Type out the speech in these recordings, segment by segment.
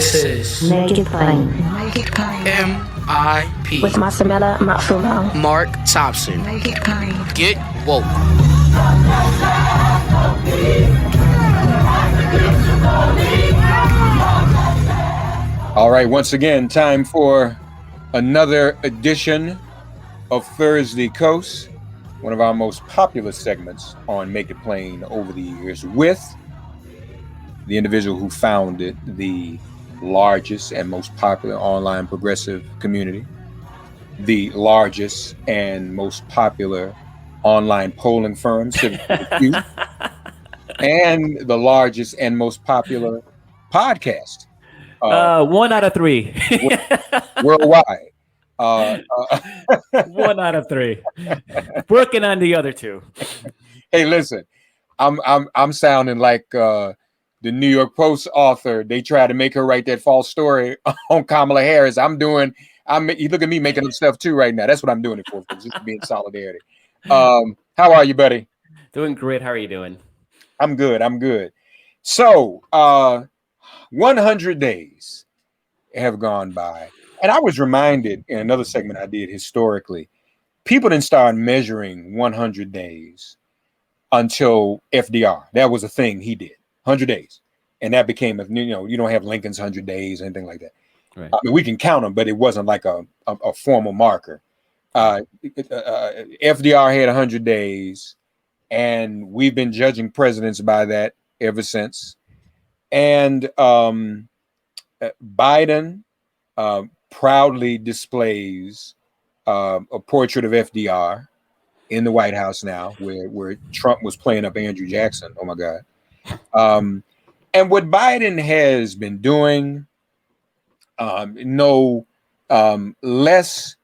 This is Make It Plain. MIP With Masamela Matfumo. Mark Thompson. Make it plain. Get woke. All right, once again, time for another edition of DailyKos, one of our most popular segments on Make It Plain over the years, with the individual who founded the largest and most popular online progressive community, the largest and most popular online polling firm, Civiqs, and the largest and most popular podcast. 1 out of 3 worldwide. 1 out of 3. Working on the other 2. Hey, listen, I'm sounding like the New York Post author. They try to make her write that false story on Kamala Harris. You look at me making up stuff too right now. That's what I'm doing it for, just to be in solidarity. How are you, buddy? Doing great. How are you doing? I'm good. So, 100 days have gone by. And I was reminded in another segment I did historically, people didn't start measuring 100 days until FDR. That was a thing he did, 100 days. And that became, you don't have Lincoln's 100 days, anything like that. Right. I mean, we can count them, but it wasn't like a formal marker. FDR had 100 days, and we've been judging presidents by that ever since. And Biden proudly displays a portrait of FDR in the White House now, where Trump was playing up Andrew Jackson. Oh my God. And what Biden has been doing, less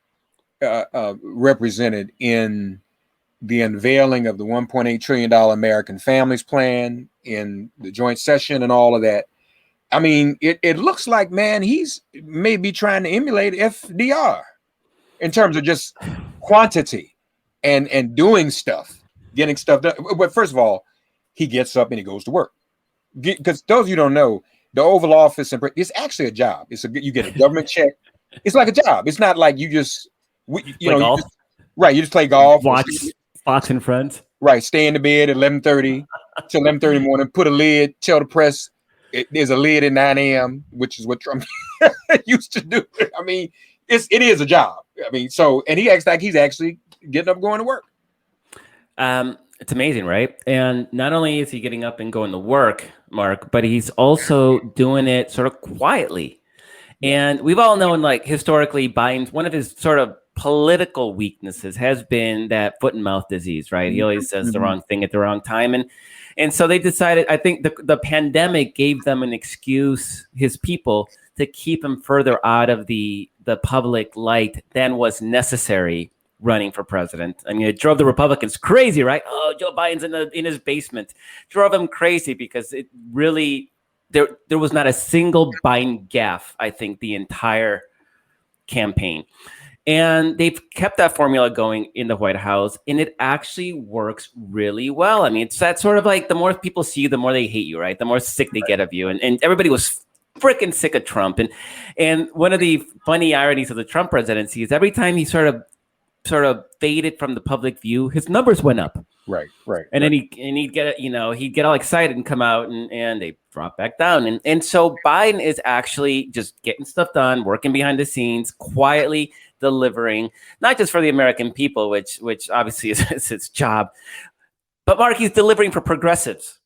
represented in the unveiling of the $1.8 trillion American Families Plan in the joint session and all of that. I mean, it looks like, man, he's maybe trying to emulate FDR in terms of just quantity and doing stuff, getting stuff done. But first of all, he gets up and he goes to work. Because those of you who don't know, the Oval Office, it's actually a job. You get a government check. It's like a job. It's not like you just, you just play golf. Watch Fox and Friends. Right. Stay in the bed at 11:30 till 11:30 morning. Put a lid. Tell the press there's a lid at 9 a.m., which is what Trump used to do. I mean, it is a job. I mean, and he acts like he's actually getting up, going to work. It's amazing, right? And not only is he getting up and going to work, Mark, but he's also doing it sort of quietly. And we've all known, like, historically, Biden's one of his sort of political weaknesses has been that foot and mouth disease, right? He always says the wrong thing at the wrong time. And so they decided, I think the pandemic gave them an excuse, his people, to keep him further out of the public light than was necessary running for president. I mean, it drove the Republicans crazy, right? Oh, Joe Biden's in his basement. Drove them crazy because it really, there was not a single Biden gaffe, I think, the entire campaign. And they've kept that formula going in the White House, and it actually works really well. I mean, it's that sort of like, the more people see you, the more they hate you, right? The more sick they get of you. And everybody was freaking sick of Trump. And one of the funny ironies of the Trump presidency is every time he sort of faded from the public view, his numbers went up. Right. And then he'd get all excited and come out and they drop back down. And so Biden is actually just getting stuff done, working behind the scenes, quietly delivering, not just for the American people, which obviously is his job, but Mark, he's delivering for progressives.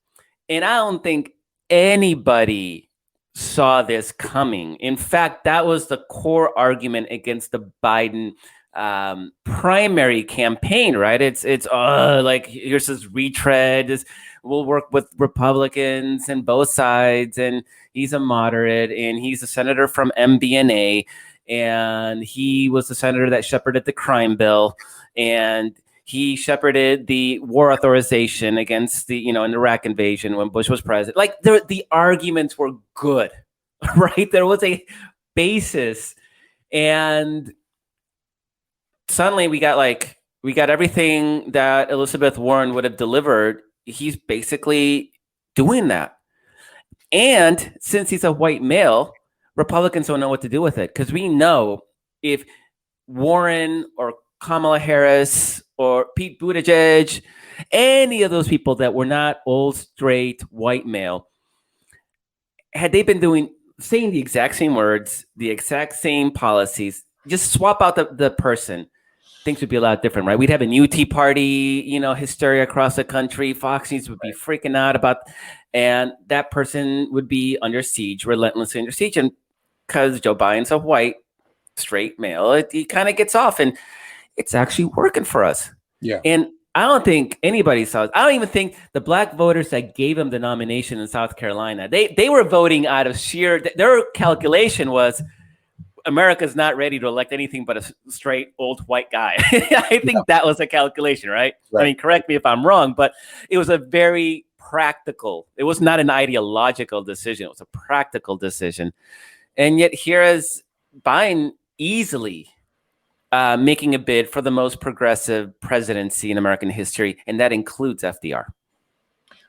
And I don't think anybody saw this coming. In fact, that was the core argument against the Biden primary campaign, right? It's like, here's this retread. We'll work with Republicans and both sides, and he's a moderate, and he's a senator from MBNA, and he was the senator that shepherded the crime bill, and he shepherded the war authorization against the an Iraq invasion when Bush was president. Like, the arguments were good, right? There was a basis, and suddenly we got everything that Elizabeth Warren would have delivered. He's basically doing that. And since he's a white male, Republicans don't know what to do with it, because we know if Warren or Kamala Harris or Pete Buttigieg, any of those people that were not old, straight, white male, had they been saying the exact same words, the exact same policies, just swap out the person, things would be a lot different, right? We'd have a new Tea Party, hysteria across the country. Fox News would be freaking out about, and that person would be under siege, relentlessly under siege. And because Joe Biden's a white, straight male, he kind of gets off, and it's actually working for us. Yeah. And I don't think anybody saw it. I don't even think the black voters that gave him the nomination in South Carolina, they were voting out of their calculation was America's not ready to elect anything but a straight old white guy. I think that was a calculation, right? I mean, correct me if I'm wrong, but it was a very practical, it was not an ideological decision. It was a practical decision. And yet here is Biden easily making a bid for the most progressive presidency in American history, and that includes FDR.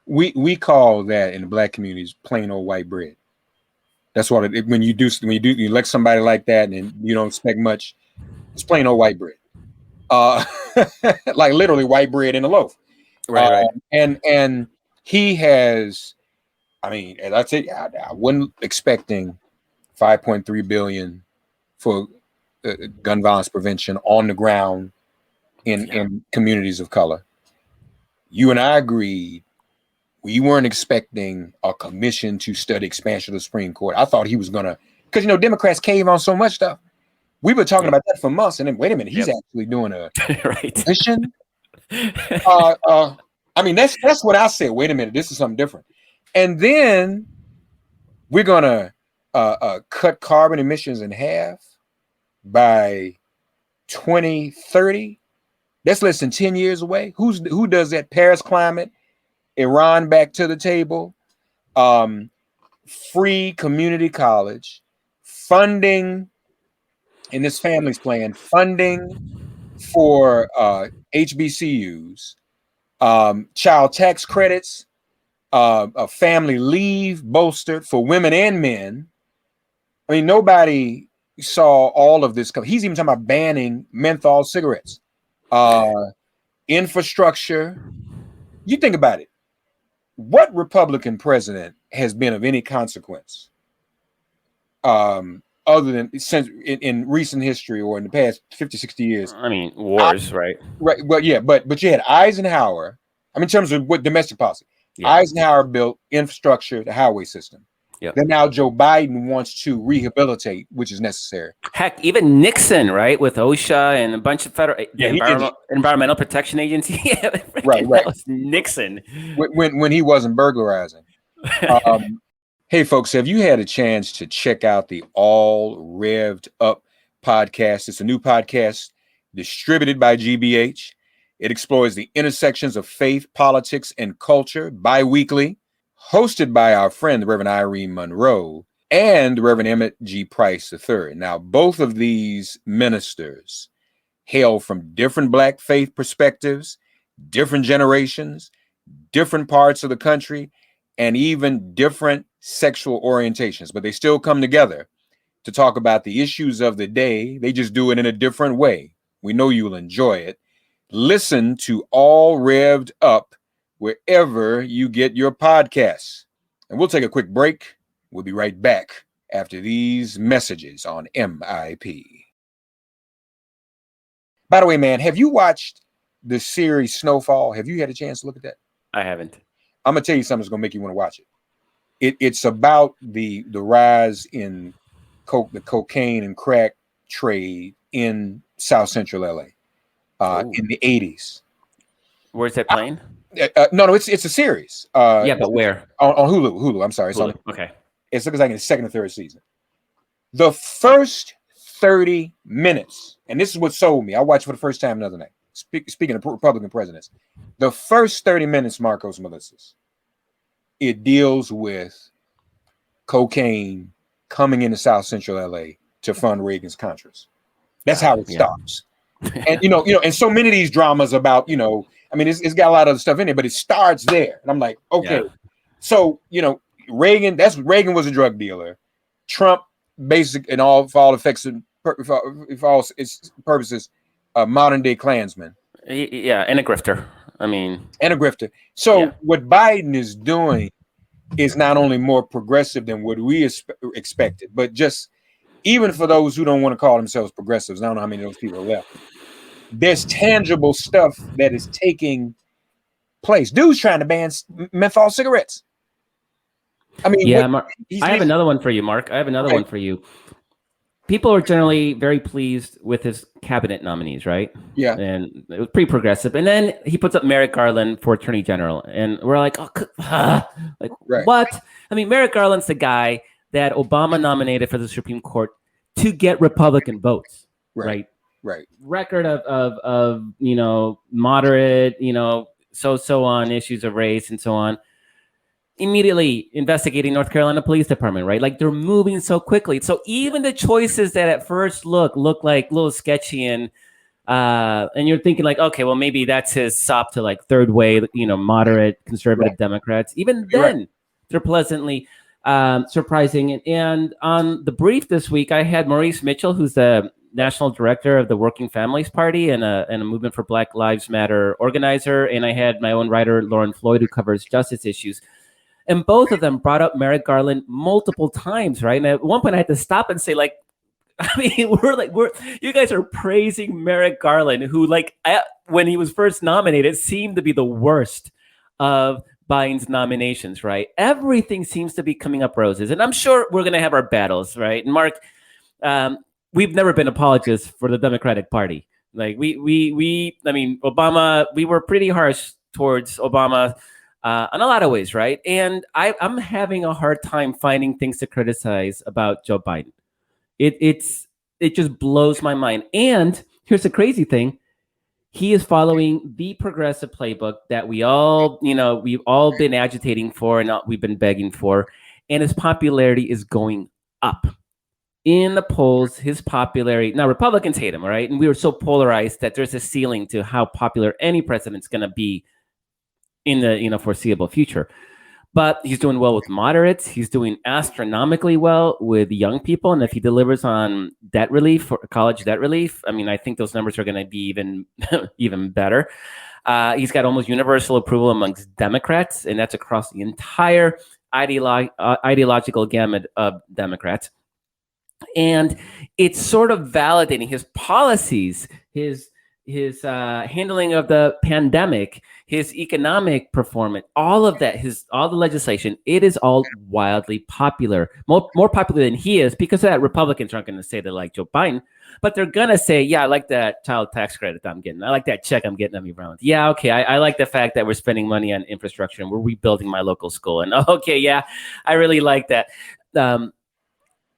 We call that in the black communities plain old white bread. That's what when you elect somebody like that and you don't expect much, it's plain old white bread. Like literally white bread in a loaf. Right. And he has, I mean, as I say, I wasn't expecting $5.3 billion for gun violence prevention on the ground in communities of color. You and I agreed we weren't expecting a commission to study expansion of the Supreme Court. I thought he was gonna, because Democrats cave on so much stuff. We were talking about that for months, and then wait a minute, he's actually doing a commission. I mean, that's what I said. Wait a minute, this is something different. And then we're gonna cut carbon emissions in half by 2030. That's less than 10 years away. Who does that? Paris climate, Iran back to the table, free community college, funding in this family's plan, funding for HBCUs, child tax credits, a family leave bolstered for women and men. I mean, nobody saw all of this come. He's even talking about banning menthol cigarettes, infrastructure. You think about it. What Republican president has been of any consequence, other than since in recent history or in the past 50, 60 years? I mean, wars, right? Right. Well, yeah, but you had Eisenhower. I mean, in terms of what domestic policy, Eisenhower built infrastructure, the highway system. Then now Joe Biden wants to rehabilitate, which is necessary. Heck, even Nixon, right, with OSHA and a bunch of federal environmental protection agency. Right. That was Nixon when he wasn't burglarizing. Hey, folks, have you had a chance to check out the All Revved Up podcast? It's a new podcast distributed by GBH. It explores the intersections of faith, politics, and culture bi-weekly. Hosted by our friend, the Reverend Irene Monroe, and the Reverend Emmett G. Price III. Now, both of these ministers hail from different Black faith perspectives, different generations, different parts of the country, and even different sexual orientations. But they still come together to talk about the issues of the day. They just do it in a different way. We know you'll enjoy it. Listen to All Revved Up wherever you get your podcasts. And we'll take a quick break. We'll be right back after these messages on MIP. By the way, man, have you watched the series Snowfall? Have you had a chance to look at that? I haven't. I'm going to tell you something that's going to make you want to watch it. It's about the rise in the cocaine and crack trade in South Central LA in the 80s. Where's that playing? No, it's a series. But where? On Hulu. I'm sorry. Okay. It looks like in the second or third season. The first 30 minutes, and this is what sold me. I watched for the first time the other night. Speaking of Republican presidents, the first 30 minutes, Markos Moulitsas, it deals with cocaine coming into South Central LA to fund Reagan's Contras. That's how it starts. And and so many of these dramas about, I mean, it's got a lot of other stuff in it, but it starts there. And I'm like, okay. So, Reagan was a drug dealer. Trump basic and all for all effects and for all its purposes, modern day Klansman. Yeah, and a grifter. I mean, and a grifter. So what Biden is doing is not only more progressive than what we expected, but just even for those who don't want to call themselves progressives, I don't know how many of those people are left. There's tangible stuff that is taking place. Dude's trying to ban menthol cigarettes. I mean, yeah, I have another one for you, Mark. I have another one for you. People are generally very pleased with his cabinet nominees, right? Yeah. And it was pretty progressive. And then he puts up Merrick Garland for Attorney General. And we're like, what? I mean, Merrick Garland's the guy that Obama nominated for the Supreme Court to get Republican votes, right? Right. Record of moderate, so on issues of race and so on. Immediately investigating North Carolina Police Department, right? Like they're moving so quickly. So even the choices that at first look like a little sketchy and you're thinking like, okay, well maybe that's his sop to like third way, moderate conservative Democrats. Even then, they're pleasantly surprising. And on the brief this week, I had Maurice Mitchell, who's the national director of the Working Families Party and a Movement for Black Lives Matter organizer, and I had my own writer Lauren Floyd, who covers justice issues. And both of them brought up Merrick Garland multiple times, right? And at one point I had to stop and say, like, I mean, you guys are praising Merrick Garland, who, when he was first nominated, seemed to be the worst of Biden's nominations, right? Everything seems to be coming up roses. And I'm sure we're going to have our battles, right? And Mark, we've never been apologists for the Democratic Party. Like I mean, Obama, we were pretty harsh towards Obama in a lot of ways, right? And I'm having a hard time finding things to criticize about Joe Biden. It just blows my mind. And here's the crazy thing. He is following the progressive playbook that we've all been agitating for and we've been begging for. And his popularity is going up. In the polls, his popularity, now Republicans hate him, right? And we were so polarized that there's a ceiling to how popular any president's going to be in the foreseeable future. But he's doing well with moderates. He's doing astronomically well with young people. And if he delivers on debt relief, or college debt relief, I mean, I think those numbers are going to be even better. He's got almost universal approval amongst Democrats, and that's across the entire ideological gamut of Democrats. And it's sort of validating his policies, his handling of the pandemic, his economic performance, all of that, all the legislation. It is all wildly popular, more popular than he is, because of that. Republicans aren't going to say they like Joe Biden, but they're going to say, yeah, I like that child tax credit that I'm getting. I like that check I'm getting every month. Yeah, okay, I like the fact that we're spending money on infrastructure and we're rebuilding my local school. And okay, yeah, I really like that.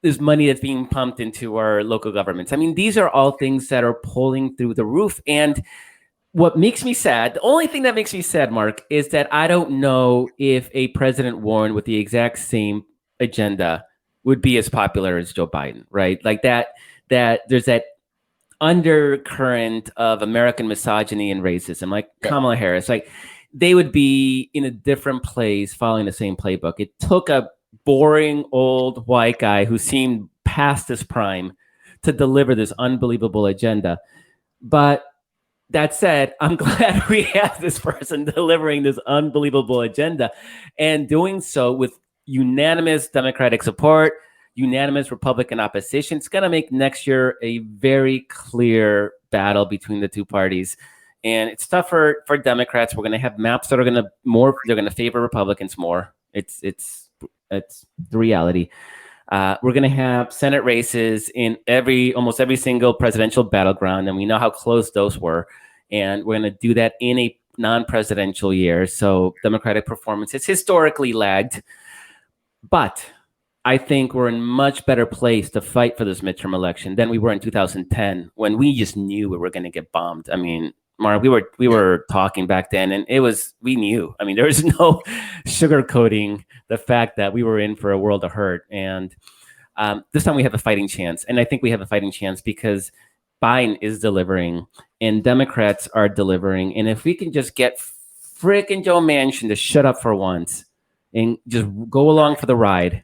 There's money that's being pumped into our local governments. I mean, these are all things that are pulling through the roof. And what makes me sad, the only thing that makes me sad, Mark, is that I don't know if a President Warren with the exact same agenda would be as popular as Joe Biden, right? Like that there's that undercurrent of American misogyny and racism, like Kamala Harris. Like they would be in a different place following the same playbook. It took a boring old white guy who seemed past his prime to deliver this unbelievable agenda. But that said, I'm glad we have this person delivering this unbelievable agenda and doing so with unanimous Democratic support, unanimous Republican opposition. It's going to make next year a very clear battle between the two parties. And it's tough for Democrats. We're going to have maps that are they're going to favor Republicans more. It's the reality. We're going to have Senate races in almost every single presidential battleground, and we know how close those were. And we're going to do that in a non-presidential year. So Democratic performance has historically lagged. But I think we're in much better place to fight for this midterm election than we were in 2010, when we just knew we were going to get bombed. I mean, Mark, we were talking back then, and we knew. I mean, there was no sugarcoating the fact that we were in for a world of hurt. And this time we have a fighting chance. And I think we have a fighting chance because Biden is delivering and Democrats are delivering. And if we can just get frickin' Joe Manchin to shut up for once and just go along for the ride,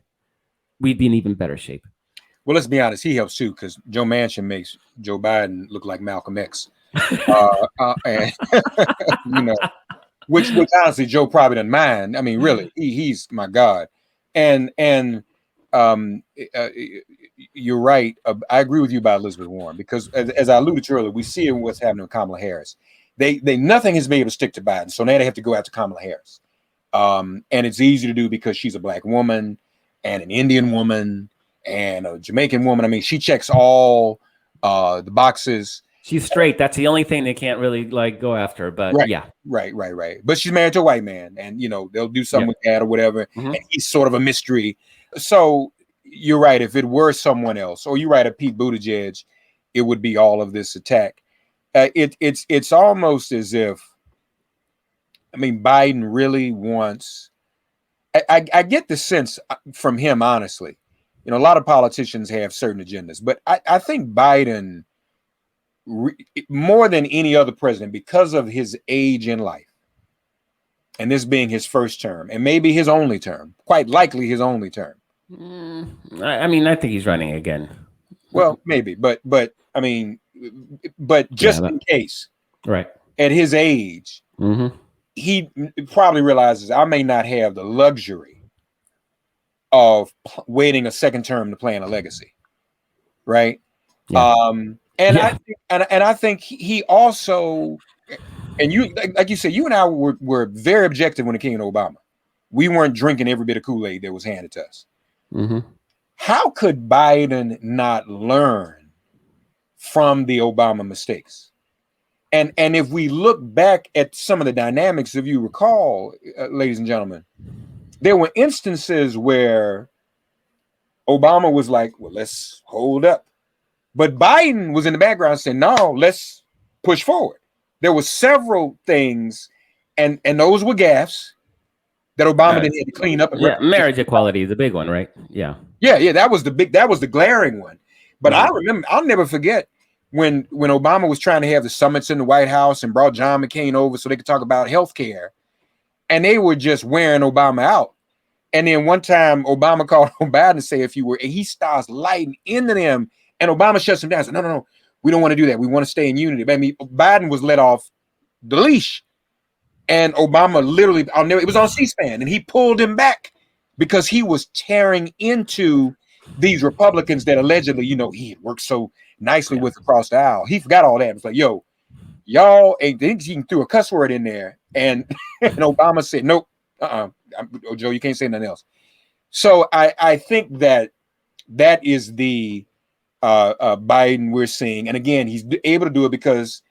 we'd be in even better shape. Well, let's be honest, he helps too, because Joe Manchin makes Joe Biden look like Malcolm X. And you know, which honestly Joe probably doesn't mind. I mean, really, he's my God. And you're right. I agree with you about Elizabeth Warren, because as I alluded to earlier, we see what's happening with Kamala Harris. They nothing has been able to stick to Biden, so now they have to go after Kamala Harris. And it's easy to do because she's a black woman and an Indian woman and a Jamaican woman. I mean, she checks all the boxes. She's straight. That's the only thing they can't really like go after. But right, yeah, right. But she's married to a white man, and you know they'll do something with that or whatever. And he's sort of a mystery. So you're right. If it were someone else, or you're right, a Pete Buttigieg, it would be all of this attack. It's almost as if, I mean, Biden really wants. I get the sense from him, honestly. You know, a lot of politicians have certain agendas, but I think Biden, more than any other president, because of his age in life, and this being his first term, and maybe his only term, quite likely his only term. I mean, I think he's running again. Well, maybe, but I mean, but just in case, right? At his age, he probably realizes I may not have the luxury of waiting a second term to plan a legacy, right? Yeah. I think he also, and you, like you said, you and I were very objective when it came to Obama. We weren't drinking every bit of Kool-Aid that was handed to us. How could Biden not learn from the Obama mistakes? And if we look back at some of the dynamics, if you recall, ladies and gentlemen, there were instances where Obama was like, well, let's hold up. But Biden was in the background saying, no, let's push forward. There were several things, and those were gaffes that Obama didn't have to clean up. And marriage equality is the big one, right? Yeah. That was the glaring one. But I remember, I'll never forget when Obama was trying to have the summits in the White House and brought John McCain over so they could talk about healthcare, and they were just wearing Obama out. And then one time Obama called on Biden and said, and he starts lighting into them, and Obama shuts him down. Said, no, we don't want to do that. We want to stay in unity. I mean, Biden was let off the leash, and Obama literally, it was on C-SPAN, and he pulled him back because he was tearing into these Republicans that allegedly, he had worked so nicely with across the aisle. He forgot all that. It was like, yo, y'all, and then he threw a cuss word in there, and Obama said, nope, Joe, you can't say nothing else. So I think that is the Biden we're seeing. And again, he's able to do it because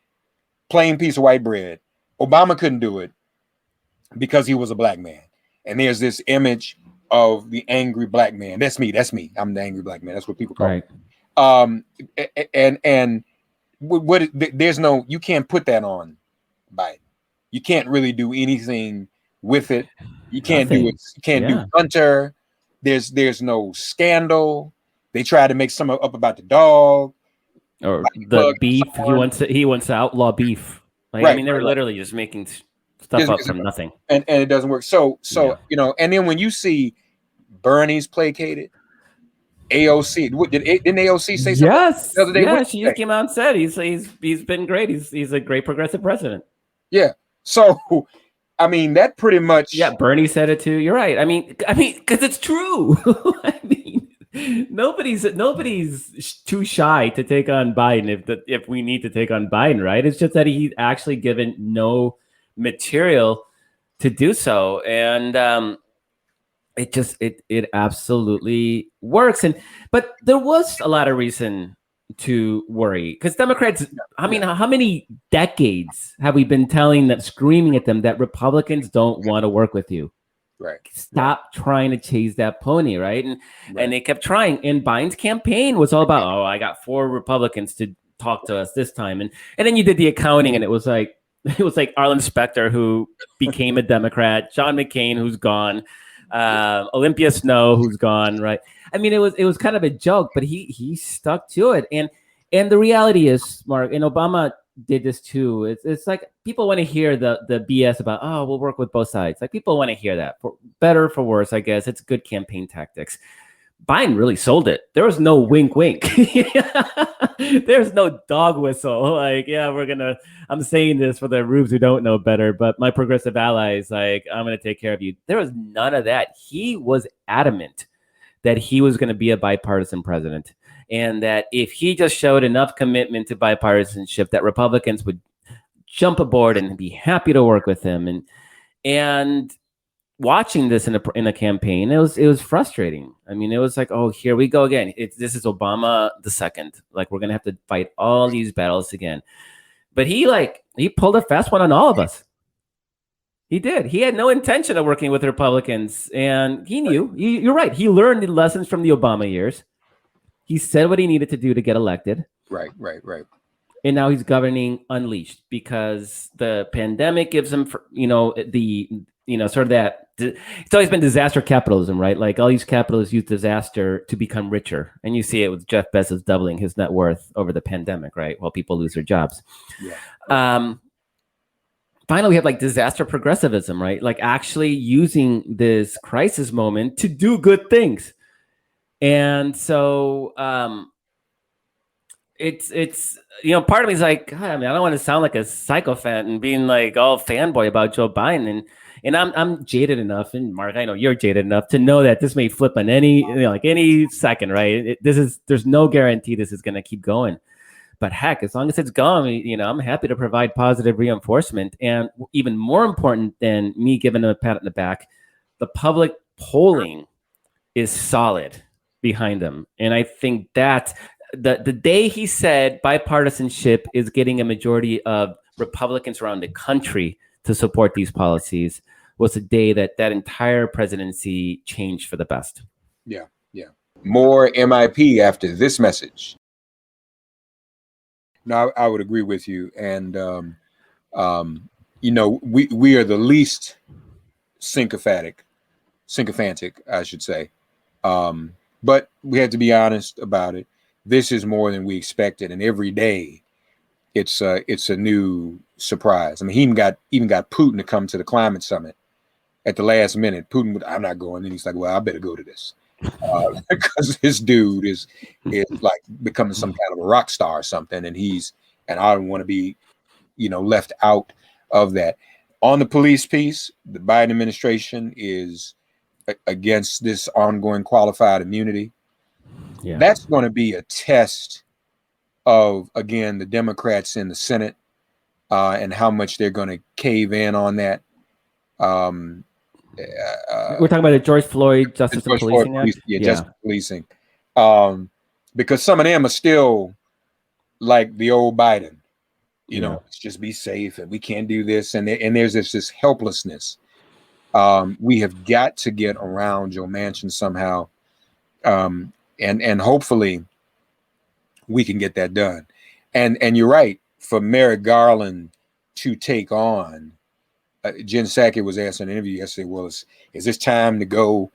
plain piece of white bread. Obama couldn't do it because he was a black man. And there's this image of the angry black man. That's me. I'm the angry black man. That's what people call me. And there's no, you can't put that on Biden. You can't really do anything with it. You can't do it. You can't do Hunter. There's no scandal. They tried to make some up about the dog or the beef. He wants to outlaw beef. Like, I mean, they were literally just making stuff up from nothing, and it doesn't work. So and then when you see Bernie's placated, AOC didn't AOC say something? Yes, the other day? Yeah, she just came out and said he's been great. He's a great progressive president. Yeah. So, I mean, that pretty much. Yeah, Bernie said it too. You're right. I mean, because it's true. I mean, nobody's too shy to take on Biden if we need to take on Biden, right? It's just that he's actually given no material to do so, and it absolutely works. But there was a lot of reason to worry because Democrats. I mean, how many decades have we been screaming at them that Republicans don't want to work with you? Right. Stop trying to chase that pony, right? And they kept trying. And Biden's campaign was all about, I got 4 Republicans to talk to us this time. And then you did the accounting, and it was like Arlen Specter, who became a Democrat, John McCain, who's gone, Olympia Snowe, who's gone, right? I mean, it was kind of a joke, but he stuck to it. And the reality is, Mark, and Obama did this too. It's like people want to hear the BS about, we'll work with both sides. Like people want to hear that, for better, for worse, I guess. It's good campaign tactics. Biden really sold it. There was no wink, wink. There's no dog whistle. Like, yeah, I'm saying this for the rubes who don't know better, but my progressive allies, like, I'm going to take care of you. There was none of that. He was adamant that he was going to be a bipartisan president, and that if he just showed enough commitment to bipartisanship, that Republicans would jump aboard and be happy to work with him. And watching this in a campaign, it was frustrating. I mean, it was like, oh, here we go again. This is Obama the second. Like, we're gonna have to fight all these battles again. But he pulled a fast one on all of us. He did. He had no intention of working with Republicans, and he knew. You're right. He learned the lessons from the Obama years. He said what he needed to do to get elected. Right. And now he's governing unleashed because the pandemic gives him, sort of that. It's always been disaster capitalism, right? Like, all these capitalists use disaster to become richer. And you see it with Jeff Bezos doubling his net worth over the pandemic, right? While people lose their jobs. Yeah. Finally, we have like disaster progressivism, right? Like, actually using this crisis moment to do good things. And so it's part of me is like, God, I mean, I don't want to sound like a psychopath and being like all fanboy about Joe Biden, and I'm jaded enough, and Mark, I know you're jaded enough to know that this may flip on any second, right? There's no guarantee this is going to keep going, but heck, as long as it's going, I'm happy to provide positive reinforcement. And even more important than me giving them a pat on the back, the public polling is solid behind them, and I think that the day he said bipartisanship is getting a majority of Republicans around the country to support these policies was the day that entire presidency changed for the best. Yeah. More MIP after this message. No, I would agree with you. And, we are the least sycophantic, I should say. But we had to be honest about it. This is more than we expected, and every day it's a new surprise. I mean, he even got Putin to come to the climate summit at the last minute. Putin would, I'm not going, and he's like, well, I better go to this because this dude is like becoming some kind of a rock star or something, and I don't want to be, left out of that. On the police piece, the Biden administration is against this ongoing qualified immunity. Yeah. That's going to be a test of, again, the Democrats in the Senate and how much they're going to cave in on that. We're talking about the George Floyd Justice and Policing Act? Justice and Policing. Because some of them are still like the old Biden. Let's just be safe and we can't do this. And there's this helplessness. We have got to get around Joe Manchin somehow. And hopefully we can get that done. And you're right, for Merrick Garland to take on, Jen Psaki was asked in an interview yesterday, well, is this time to go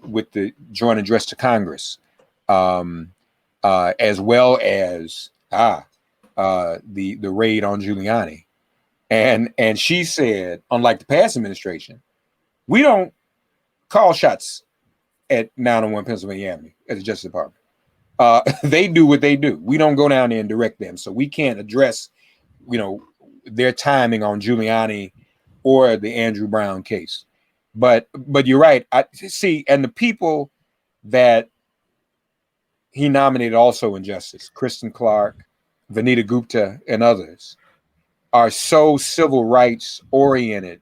with the joint address to Congress, as well as the raid on Giuliani. And she said, unlike the past administration, we don't call shots at 901 Pennsylvania Avenue at the Justice Department. They do what they do. We don't go down there and direct them. So we can't address, their timing on Giuliani or the Andrew Brown case. But you're right. I see, and the people that he nominated also in justice, Kristen Clark, Vanita Gupta, and others, are so civil rights oriented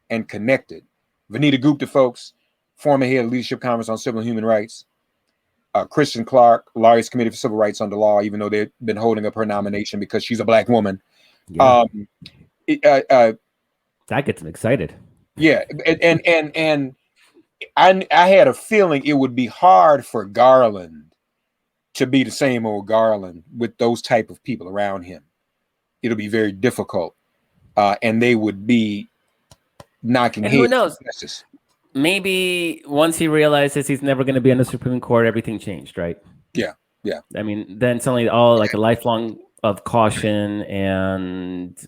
and connected. Vanita Gupta, folks, former head of Leadership Conference on Civil and Human Rights. Kristen Clark, Lawyers Committee for Civil Rights under Law, even though they've been holding up her nomination because she's a Black woman. Yeah. That gets them excited. Yeah, and I had a feeling it would be hard for Garland to be the same old Garland with those type of people around him. It'll be very difficult, and they would be knocking heads. Who knows? Maybe once he realizes he's never going to be on the Supreme Court, everything changed, right? Yeah. I mean, then suddenly all like a lifelong of caution and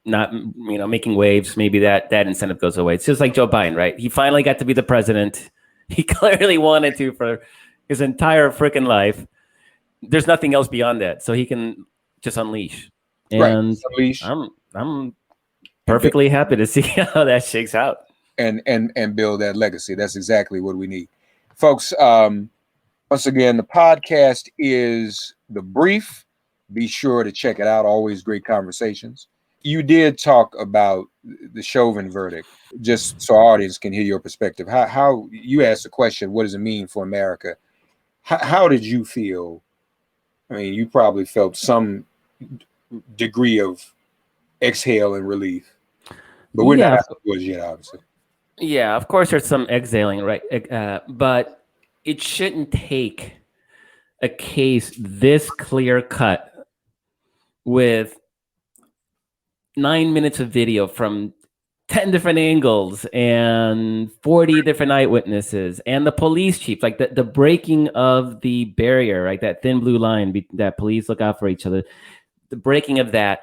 not, making waves. Maybe that incentive goes away. It's just like Joe Biden, right? He finally got to be the president. He clearly wanted to for his entire freaking life. There's nothing else beyond that, so he can just unleash. And unleash. I'm perfectly happy to see how that shakes out. And build that legacy. That's exactly what we need. Folks, once again, the podcast is The Brief. Be sure to check it out. Always great conversations. You did talk about the Chauvin verdict, just so our audience can hear your perspective. How you asked the question, what does it mean for America? How did you feel? I mean, you probably felt some degree of exhale and relief, but we're not afterwards yet, obviously. Yeah, of course there's some exhaling, right? But it shouldn't take a case this clear cut with 9 minutes of video from 10 different angles and 40 different eyewitnesses and the police chief, like the breaking of the barrier, right? That thin blue line that police look out for each other, the breaking of that,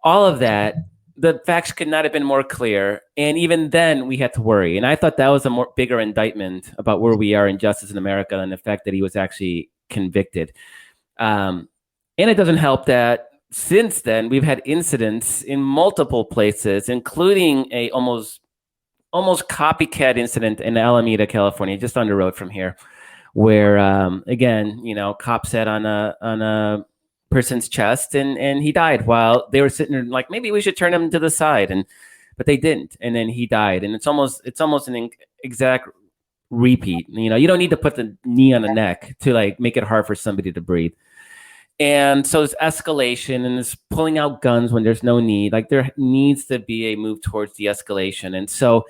all of that. The facts could not have been more clear. And even then we had to worry. And I thought that was a bigger indictment about where we are in justice in America than the fact that he was actually convicted. And it doesn't help that since then we've had incidents in multiple places, including a almost copycat incident in Alameda, California, just on the road from here, where, again, cops said on a person's chest and he died while they were sitting there like, maybe we should turn him to the side, but they didn't, and then he died. And it's almost an exact repeat. You don't need to put the knee on the neck to like make it hard for somebody to breathe. And so it's escalation and it's pulling out guns when there's no need. Like there needs to be a move towards de-escalation. And so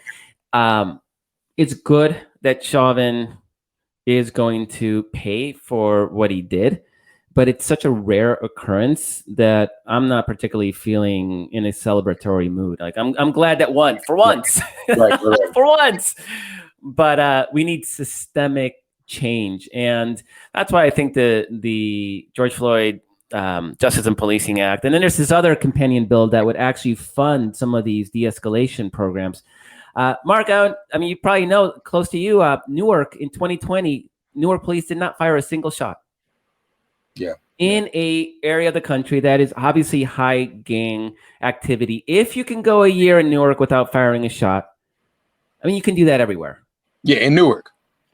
it's good that Chauvin is going to pay for what he did. But it's such a rare occurrence that I'm not particularly feeling in a celebratory mood. Like I'm glad that for once, Right. for once. But we need systemic change, and that's why I think the George Floyd Justice and Policing Act, and then there's this other companion bill that would actually fund some of these de-escalation programs. Mark, I mean, you probably know, close to you, Newark in 2020, Newark police did not fire a single shot. Yeah. In a area of the country that is obviously high gang activity. If you can go a year in Newark without firing a shot, I mean, you can do that everywhere. Yeah, in Newark.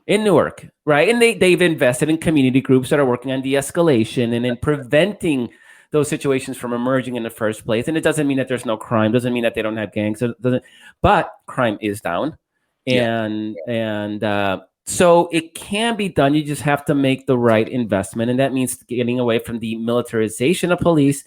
In Newark, right? And they've invested in community groups that are working on de-escalation and in preventing those situations from emerging in the first place. And it doesn't mean that there's no crime. Doesn't mean that they don't have gangs. But crime is down. So it can be done. You just have to make the right investment. And that means getting away from the militarization of police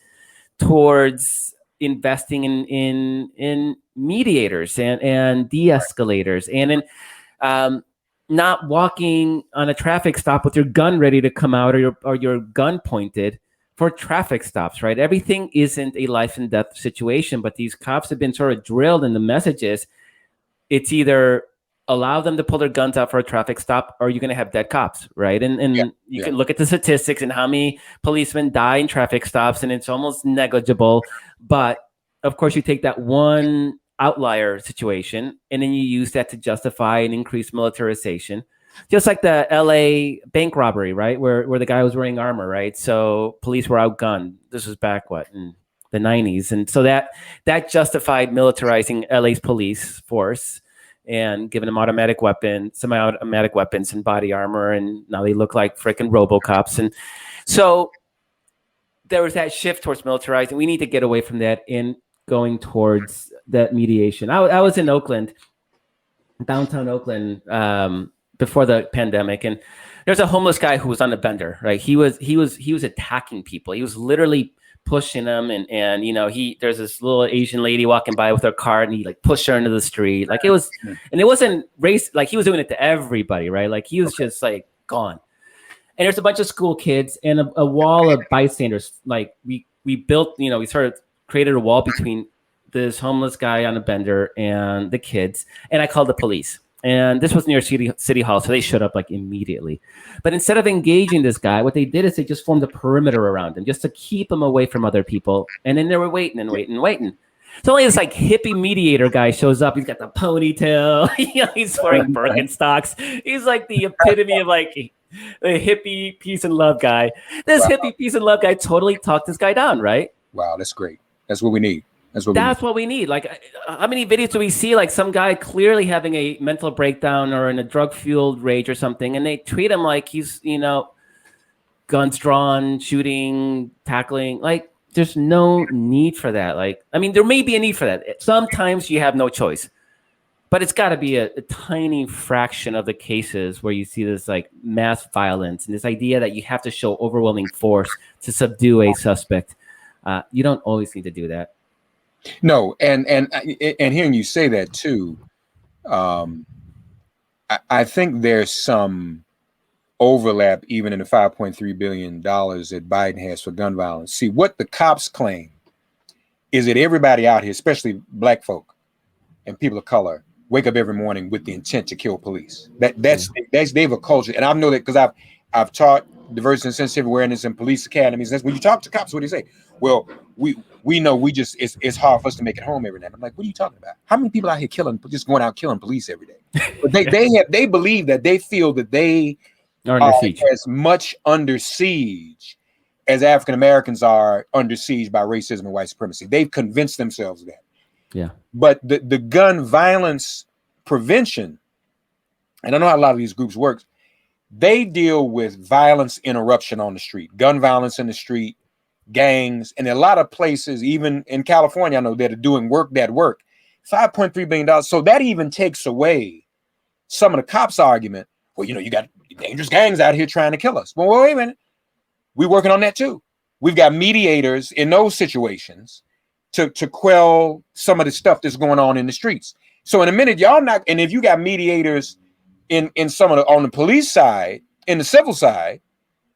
towards investing in mediators and de-escalators and in not walking on a traffic stop with your gun ready to come out or your gun pointed for traffic stops, right? Everything isn't a life and death situation, but these cops have been sort of drilled in the messages. It's either allow them to pull their guns out for a traffic stop, or you're going to have dead cops, right? And you can look at the statistics and how many policemen die in traffic stops, and it's almost negligible. But of course, you take that one outlier situation, and then you use that to justify an increased militarization. Just like the LA bank robbery, right? Where the guy was wearing armor, right? So police were outgunned. This was back, in the 90s. And so that justified militarizing LA's police force and giving them semi-automatic weapons and body armor, and now they look like freaking RoboCops. And so there was that shift towards militarizing. We need to get away from that and going towards that mediation. I was in Oakland, downtown Oakland, before the pandemic, and there's a homeless guy who was on a bender, right? He was attacking people. He was literally pushing them, and there's this little Asian lady walking by with her cart, and he like pushed her into the street. Like it wasn't race, like he was doing it to everybody, right? Like he was just like gone. And there's a bunch of school kids and a wall of bystanders. Like we built, we sort of created a wall between this homeless guy on a bender and the kids, and I called the police. And this was near City Hall, so they showed up like immediately. But instead of engaging this guy, what they did is they just formed a perimeter around him just to keep him away from other people. And then they were waiting. So only this like hippie mediator guy shows up. He's got the ponytail. He's wearing Birkenstocks. He's like the epitome of like the hippie peace and love guy. This hippie peace and love guy totally talked this guy down, right? Wow, that's great. That's what we need. That's what we need. Like, how many videos do we see? Like some guy clearly having a mental breakdown or in a drug-fueled rage or something, and they treat him like he's, guns drawn, shooting, tackling. Like, there's no need for that. Like, I mean, there may be a need for that. Sometimes you have no choice, but it's got to be a tiny fraction of the cases where you see this like mass violence and this idea that you have to show overwhelming force to subdue a suspect. You don't always need to do that. No, and hearing you say that too, I think there's some overlap even in the $5.3 billion that Biden has for gun violence. See, what the cops claim is that everybody out here, especially black folk and people of color, wake up every morning with the intent to kill police. That's they have a culture, and I know that because I've taught diversity and sensitive awareness in police academies. That's when you talk to cops, what do they say? Well, we know it's hard for us to make it home every night. I'm like, what are you talking about? How many people out here just going out killing police every day? But they believe that they feel that they are as much under siege as African Americans are under siege by racism and white supremacy. They've convinced themselves of that. Yeah. But the gun violence prevention, and I know how a lot of these groups work, they deal with violence interruption on the street, gun violence in the street, gangs, and a lot of places, even in California, I know that are doing that work. $5.3 billion. So that even takes away some of the cops' argument. Well, you got dangerous gangs out here trying to kill us. Well, wait a minute. We're working on that too. We've got mediators in those situations to quell some of the stuff that's going on in the streets. So in a minute, and if you got mediators in some of on the police side, in the civil side,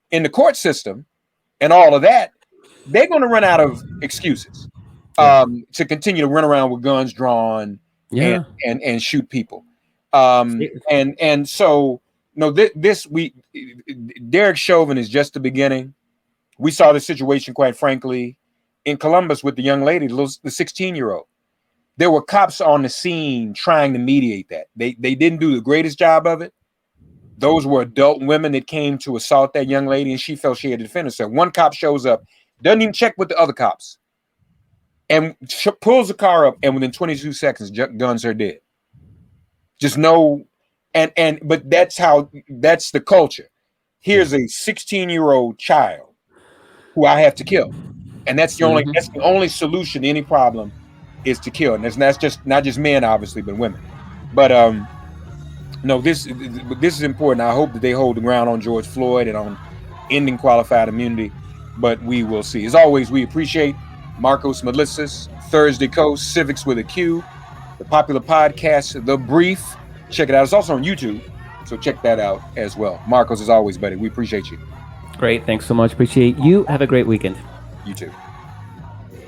in the court system, and all of that, they're going to run out of excuses to continue to run around with guns drawn and shoot people. And so Derek Chauvin is just the beginning. We saw the situation, quite frankly, in Columbus with the young lady, the 16-year-old. There were cops on the scene trying to mediate that. They didn't do the greatest job of it. Those were adult women that came to assault that young lady, and she felt she had to defend herself. One cop shows up, doesn't even check with the other cops, and pulls the car up, and within 22 seconds, guns are dead. Just no, but that's the culture. Here's a 16-year-old child who I have to kill, and that's the only solution to any problem is to kill, and that's just not just men, obviously, but women. But no, this is important. I hope that they hold the ground on George Floyd and on ending qualified immunity, but we will see. As always, we appreciate Markos Moulitsas, DailyKos, Civiqs with a Q, the popular podcast, The Brief. Check it out. It's also on YouTube, so check that out as well. Markos, as always, buddy, we appreciate you. Great. Thanks so much. Appreciate you. Have a great weekend. You too.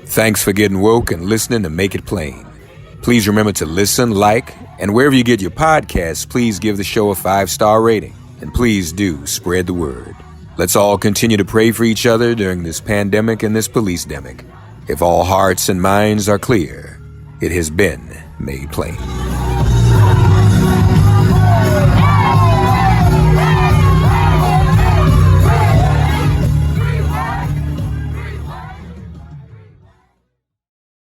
Thanks for getting woke and listening to Make It Plain. Please remember to listen, like, and wherever you get your podcasts, please give the show a 5-star rating. And please do spread the word. Let's all continue to pray for each other during this pandemic and this police-demic. If all hearts and minds are clear, it has been made plain.